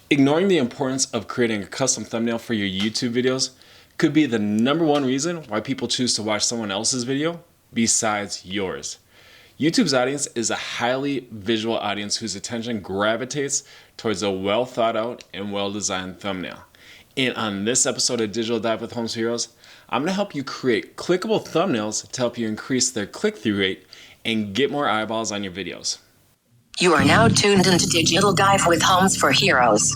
Ignoring the importance of creating a custom thumbnail for your YouTube videos could be the number one reason why people choose to watch someone else's video besides yours. YouTube's audience is a highly visual audience whose attention gravitates towards a well thought out and well designed thumbnail. And on this episode of Digital Dive with Homes for Heroes, I'm going to help you create clickable thumbnails to help you increase their click-through rate and get more eyeballs on your videos. You are now tuned into Digital Dive with Homes for Heroes.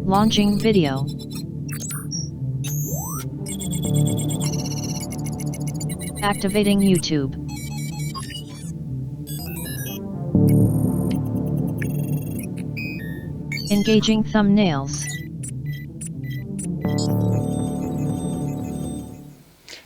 Launching video. Activating YouTube. Engaging thumbnails.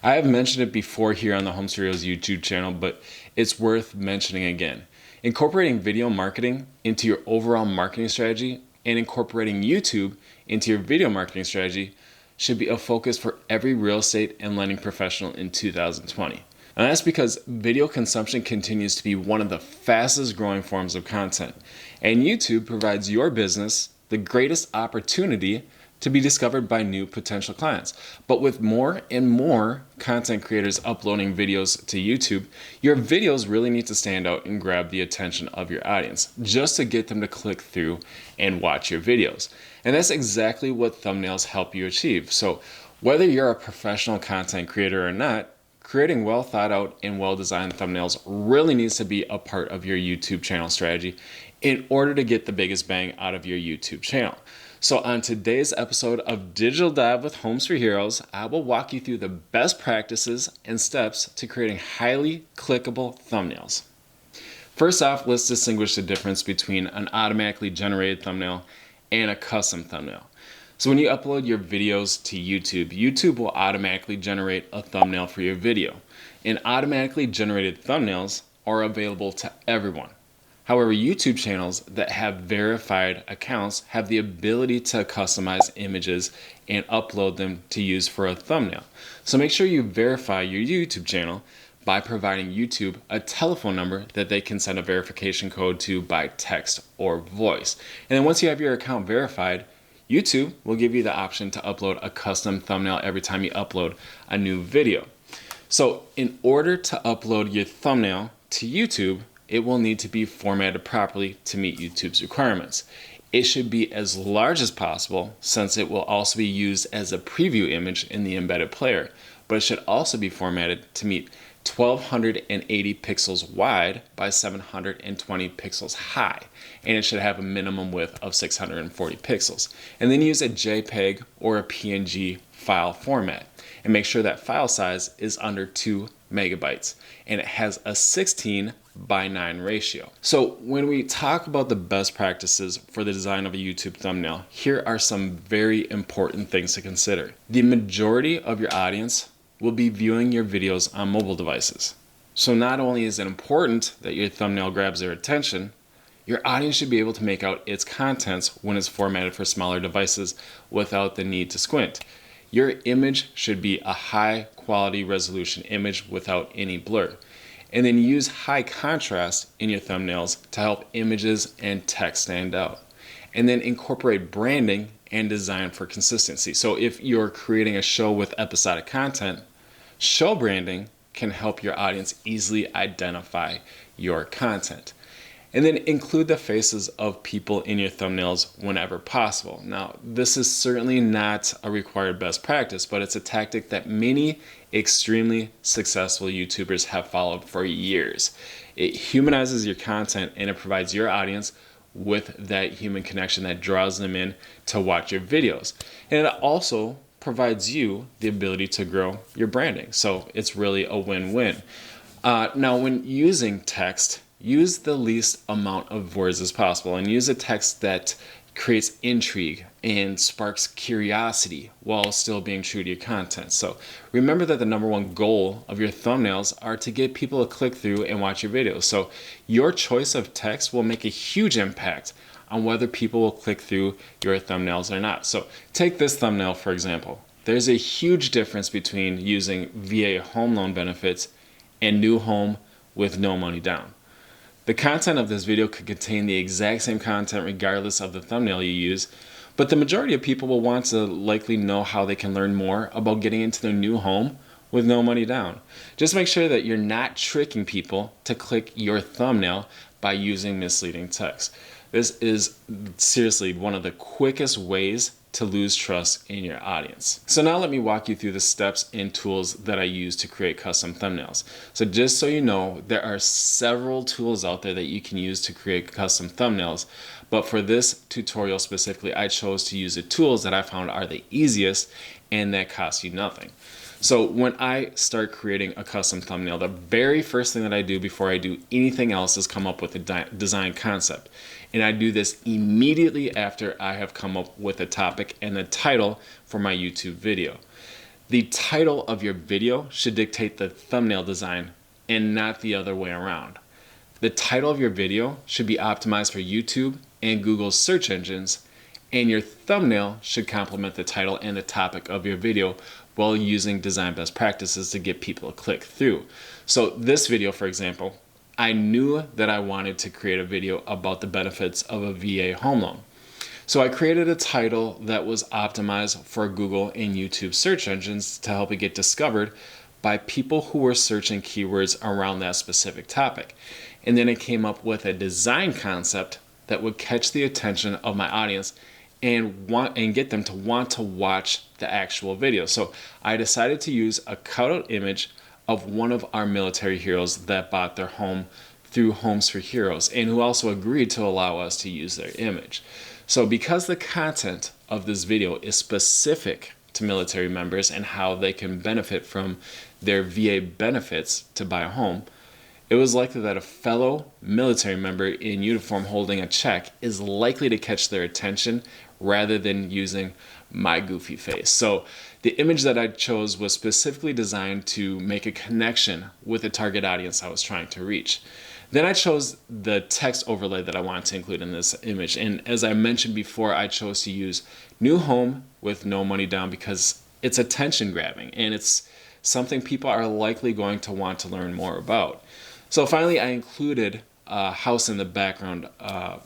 I have mentioned it before here on the Homes for Heroes YouTube channel, but it's worth mentioning again. Incorporating video marketing into your overall marketing strategy and incorporating YouTube into your video marketing strategy should be a focus for every real estate and lending professional in 2020. And that's because video consumption continues to be one of the fastest growing forms of content. And YouTube provides your business the greatest opportunity to be discovered by new potential clients. But with more and more content creators uploading videos to YouTube, your videos really need to stand out and grab the attention of your audience just to get them to click through and watch your videos. And that's exactly what thumbnails help you achieve. So whether you're a professional content creator or not, creating well thought out and well designed thumbnails really needs to be a part of your YouTube channel strategy in order to get the biggest bang out of your YouTube channel. So on today's episode of Digital Dive with Homes for Heroes, I will walk you through the best practices and steps to creating highly clickable thumbnails. First off, let's distinguish the difference between an automatically generated thumbnail and a custom thumbnail. So when you upload your videos to YouTube, YouTube will automatically generate a thumbnail for your video. And automatically generated thumbnails are available to everyone. However, YouTube channels that have verified accounts have the ability to customize images and upload them to use for a thumbnail. So make sure you verify your YouTube channel by providing YouTube a telephone number that they can send a verification code to by text or voice. And then once you have your account verified, YouTube will give you the option to upload a custom thumbnail every time you upload a new video. So in order to upload your thumbnail to YouTube, it will need to be formatted properly to meet YouTube's requirements. It should be as large as possible since it will also be used as a preview image in the embedded player, but it should also be formatted to meet 1280 pixels wide by 720 pixels high, and it should have a minimum width of 640 pixels. And then use a JPEG or a PNG file format, and make sure that file size is under 2 megabytes, and it has a 16:9 ratio. So when we talk about the best practices for the design of a YouTube thumbnail, here are some very important things to consider. The majority of your audience will be viewing your videos on mobile devices. So not only is it important that your thumbnail grabs their attention, your audience should be able to make out its contents when it's formatted for smaller devices without the need to squint. Your image should be a high quality resolution image without any blur. And then use high contrast in your thumbnails to help images and text stand out. And then incorporate branding and design for consistency. So if you're creating a show with episodic content, show branding can help your audience easily identify your content. And then include the faces of people in your thumbnails whenever possible. Now, this is certainly not a required best practice, but it's a tactic that many extremely successful YouTubers have followed for years. It humanizes your content and it provides your audience with that human connection that draws them in to watch your videos. And it also provides you the ability to grow your branding. So it's really a win-win. Now, when using text, use the least amount of words as possible and use a text that creates intrigue and sparks curiosity while still being true to your content. So remember that the number one goal of your thumbnails are to get people to click through and watch your videos. So your choice of text will make a huge impact on whether people will click through your thumbnails or not. So take this thumbnail, for example. There's a huge difference between using VA home loan benefits and new home with no money down. The content of this video could contain the exact same content regardless of the thumbnail you use, but the majority of people will want to likely know how they can learn more about getting into their new home with no money down. Just make sure that you're not tricking people to click your thumbnail by using misleading text. This is seriously one of the quickest ways to lose trust in your audience. So now let me walk you through the steps and tools that I use to create custom thumbnails. So just so you know, there are several tools out there that you can use to create custom thumbnails, but for this tutorial specifically, I chose to use the tools that I found are the easiest and that cost you nothing. So when I start creating a custom thumbnail, the very first thing that I do before I do anything else is come up with a design concept. And I do this immediately after I have come up with a topic and the title for my YouTube video. The title of your video should dictate the thumbnail design and not the other way around. The title of your video should be optimized for YouTube and Google's search engines, and your thumbnail should complement the title and the topic of your video while using design best practices to get people to click through. So this video, for example, I knew that I wanted to create a video about the benefits of a VA home loan. So I created a title that was optimized for Google and YouTube search engines to help it get discovered by people who were searching keywords around that specific topic. And then I came up with a design concept that would catch the attention of my audience and get them to want to watch the actual video. So I decided to use a cutout image of one of our military heroes that bought their home through Homes for Heroes and who also agreed to allow us to use their image. So because the content of this video is specific to military members and how they can benefit from their VA benefits to buy a home, it was likely that a fellow military member in uniform holding a check is likely to catch their attention rather than using my goofy face. So the image that I chose was specifically designed to make a connection with the target audience I was trying to reach. Then I chose the text overlay that I wanted to include in this image. And as I mentioned before, I chose to use new home with no money down because it's attention grabbing and it's something people are likely going to want to learn more about. So finally, I included a house in the background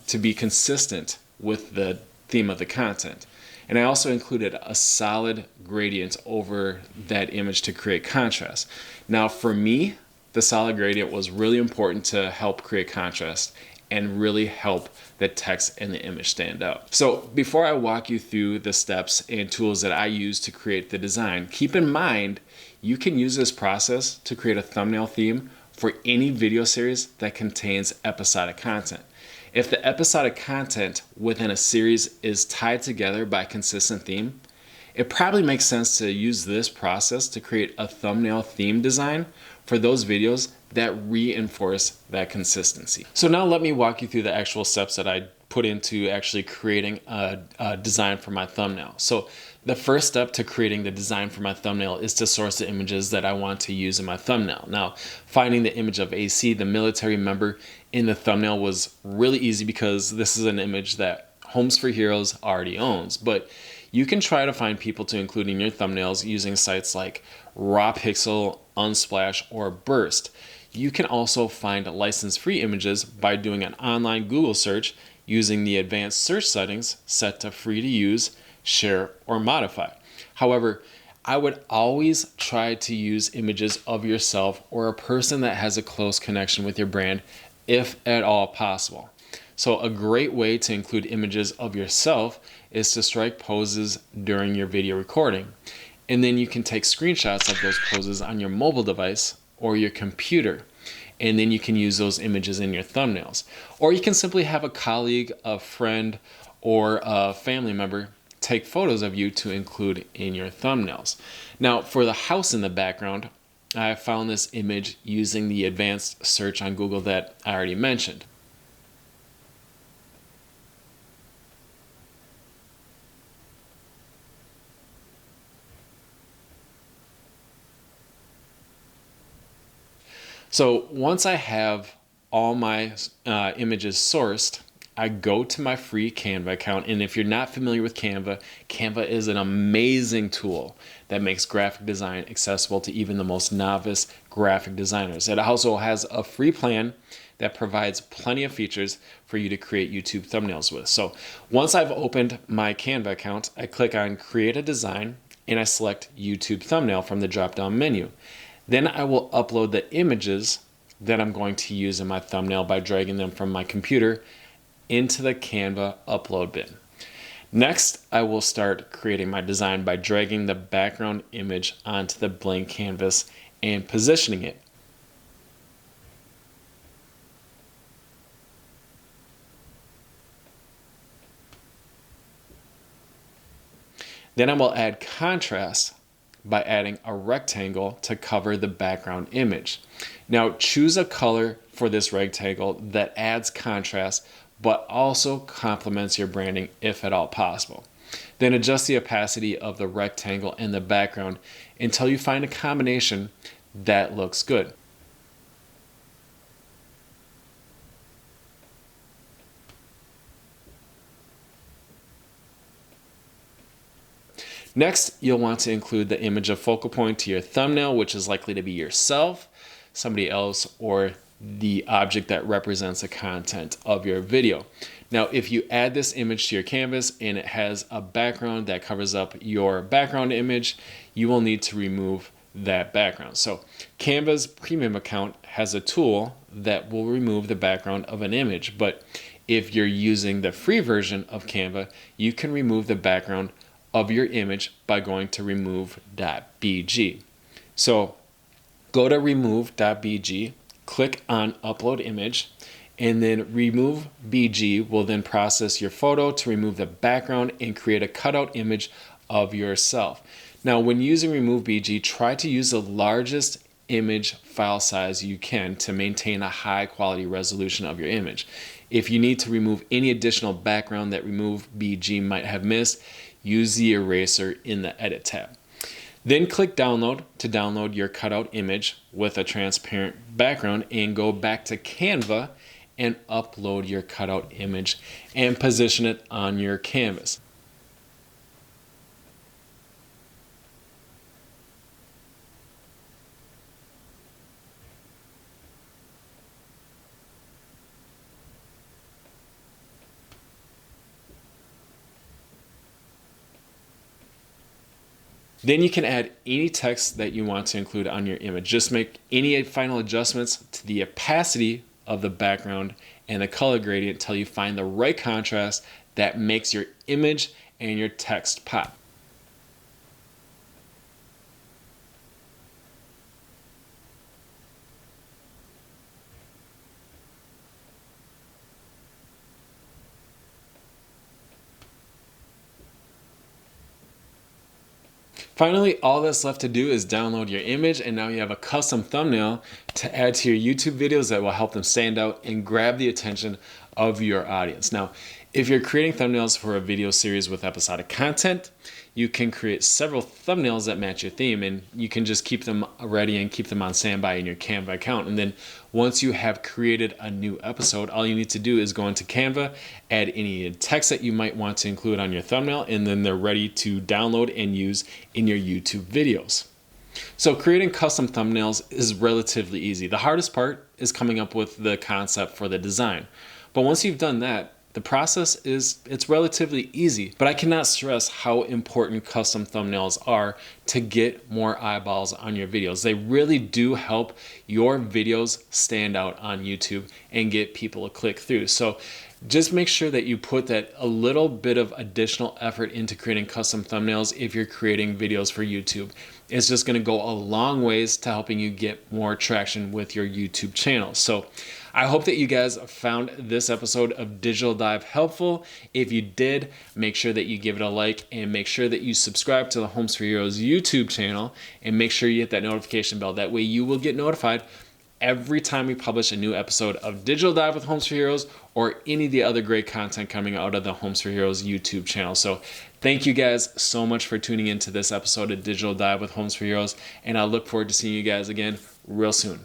to be consistent with the theme of the content. And I also included a solid gradient over that image to create contrast. Now for me, the solid gradient was really important to help create contrast and really help the text and the image stand out. So before I walk you through the steps and tools that I use to create the design, keep in mind you can use this process to create a thumbnail theme for any video series that contains episodic content. If the episodic content within a series is tied together by a consistent theme, it probably makes sense to use this process to create a thumbnail theme design for those videos that reinforce that consistency. So now let me walk you through the actual steps that I put into actually creating a design for my thumbnail. So the first step to creating the design for my thumbnail is to source the images that I want to use in my thumbnail. Now, finding the image of AC, the military member, in the thumbnail was really easy because this is an image that Homes for Heroes already owns. But you can try to find people to include in your thumbnails using sites like Raw Pixel, Unsplash, or Burst. You can also find license-free images by doing an online Google search using the advanced search settings set to free to use, share, or modify. However, I would always try to use images of yourself or a person that has a close connection with your brand, if at all possible. So a great way to include images of yourself is to strike poses during your video recording. And then you can take screenshots of those poses on your mobile device or your computer. And then you can use those images in your thumbnails. Or you can simply have a colleague, a friend, or a family member take photos of you to include in your thumbnails. Now, for the house in the background, I found this image using the advanced search on Google that I already mentioned. So once I have all my images sourced, I go to my free Canva account. And if you're not familiar with Canva, Canva is an amazing tool that makes graphic design accessible to even the most novice graphic designers. It also has a free plan that provides plenty of features for you to create YouTube thumbnails with. So once I've opened my Canva account, I click on Create a Design and I select YouTube Thumbnail from the drop-down menu. Then I will upload the images that I'm going to use in my thumbnail by dragging them from my computer into the Canva upload bin. Next, I will start creating my design by dragging the background image onto the blank canvas and positioning it. Then I will add contrast by adding a rectangle to cover the background image. Now choose a color for this rectangle that adds contrast but also complements your branding if at all possible. Then adjust the opacity of the rectangle and the background until you find a combination that looks good. Next, you'll want to include the image of focal point to your thumbnail, which is likely to be yourself, somebody else, or the object that represents the content of your video. Now, if you add this image to your canvas and it has a background that covers up your background image, you will need to remove that background. So Canva's premium account has a tool that will remove the background of an image, but if you're using the free version of Canva, you can remove the background of your image by going to remove.bg. So go to remove.bg, click on upload image, and then remove.bg will then process your photo to remove the background and create a cutout image of yourself. Now, when using remove.bg, try to use the largest image file size you can to maintain a high quality resolution of your image. If you need to remove any additional background that remove.bg might have missed, use the eraser in the Edit tab. Then click Download to download your cutout image with a transparent background and go back to Canva and upload your cutout image and position it on your canvas. Then you can add any text that you want to include on your image. Just make any final adjustments to the opacity of the background and the color gradient until you find the right contrast that makes your image and your text pop. Finally, all that's left to do is download your image, and now you have a custom thumbnail to add to your YouTube videos that will help them stand out and grab the attention of your audience. Now, if you're creating thumbnails for a video series with episodic content, you can create several thumbnails that match your theme, and you can just keep them ready and keep them on standby in your Canva account. And then once you have created a new episode, all you need to do is go into Canva, add any text that you might want to include on your thumbnail, and then they're ready to download and use in your YouTube videos. So creating custom thumbnails is relatively easy. The hardest part is coming up with the concept for the design. But once you've done that, the process it's relatively easy, but I cannot stress how important custom thumbnails are to get more eyeballs on your videos. They really do help your videos stand out on YouTube and get people to click through. So just make sure that you put that a little bit of additional effort into creating custom thumbnails if you're creating videos for YouTube. It's just going to go a long ways to helping you get more traction with your YouTube channel. So I hope that you guys found this episode of Digital Dive helpful. If you did, make sure that you give it a like and make sure that you subscribe to the Homes for Heroes YouTube channel and make sure you hit that notification bell. That way you will get notified every time we publish a new episode of Digital Dive with Homes for Heroes or any of the other great content coming out of the Homes for Heroes YouTube channel. So thank you guys so much for tuning into this episode of Digital Dive with Homes for Heroes, and I look forward to seeing you guys again real soon.